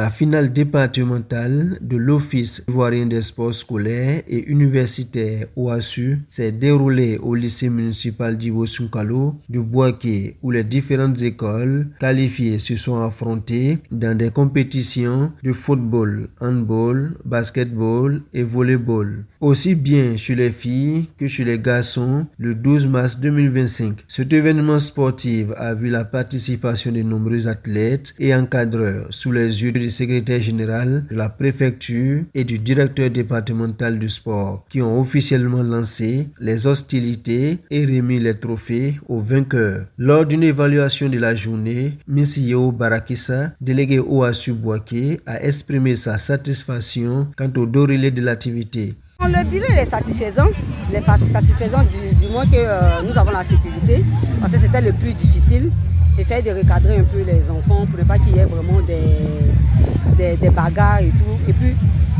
La finale départementale de l'Office ivoirien des sports scolaires et universitaires OASU s'est déroulée au lycée municipal d'Ibo Sunkalo de Bouaké, où les différentes écoles qualifiées se sont affrontées dans des compétitions de football, handball, basketball et volleyball. Aussi bien chez les filles que chez les garçons le 12 mars 2025. Cet événement sportif a vu la participation de nombreux athlètes et encadreurs sous les yeux du secrétaire général de la préfecture et du directeur départemental du sport qui ont officiellement lancé les hostilités et remis les trophées aux vainqueurs. Lors d'une évaluation de la journée, Miss Yeo Barakissa, délégué OASU Bouaké, a exprimé sa satisfaction quant au déroulé de l'activité. Le bilan est satisfaisant, du moins que nous avons la sécurité, parce que c'était le plus difficile. Essayer de recadrer un peu les enfants pour ne pas qu'il y ait vraiment des bagarres et tout. Et puis,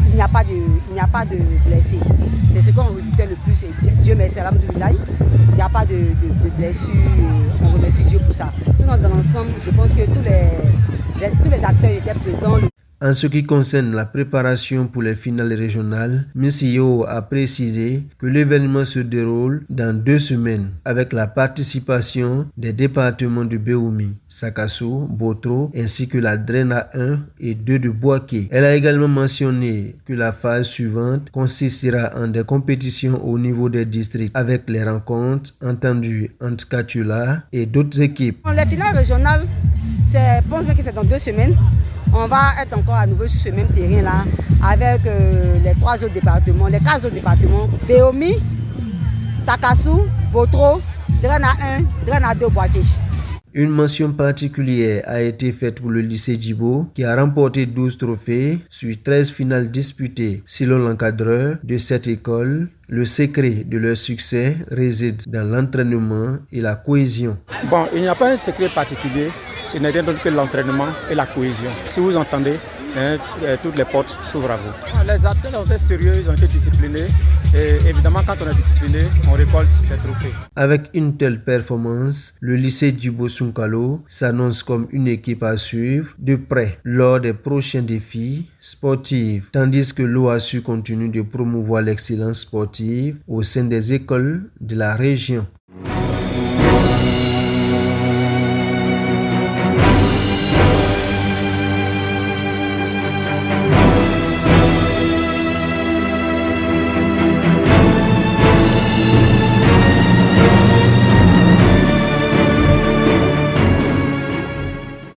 il n'y a pas de blessés. C'est ce qu'on redoutait le plus. Et Dieu merci, alhamdoulilah, il n'y a pas de blessures. On remercie Dieu pour ça. Sinon, dans l'ensemble, je pense que tous les acteurs étaient présents. En ce qui concerne la préparation pour les finales régionales, Miss Yeo a précisé que l'événement se déroule dans 2 semaines avec la participation des départements de Béoumi, Sakasso, Botro ainsi que la Drena 1 et 2 de Bouaké. Elle a également mentionné que la phase suivante consistera en des compétitions au niveau des districts avec les rencontres entendues entre Katula et d'autres équipes. Les finales régionales, je pense que c'est dans 2 semaines. On va être encore à nouveau sur ce même terrain-là avec les 4 autres départements, Béoumi, Sakassou, Botro, Drena 1, Drena 2, Bouaké. Une mention particulière a été faite pour le lycée Djibo qui a remporté 12 trophées sur 13 finales disputées. Selon l'encadreur de cette école, le secret de leur succès réside dans l'entraînement et la cohésion. Bon, il n'y a pas un secret particulier, ce n'est rien d'autre que l'entraînement et la cohésion. Si vous entendez, toutes les portes s'ouvrent à vous. Les athlètes ont été sérieux, ils ont été disciplinés. Et évidemment, quand on est discipliné, on récolte des trophées. Avec une telle performance, le lycée d'Ibo Sunkalo s'annonce comme une équipe à suivre de près lors des prochains défis sportifs, tandis que l'OASU continue de promouvoir l'excellence sportive au sein des écoles de la région.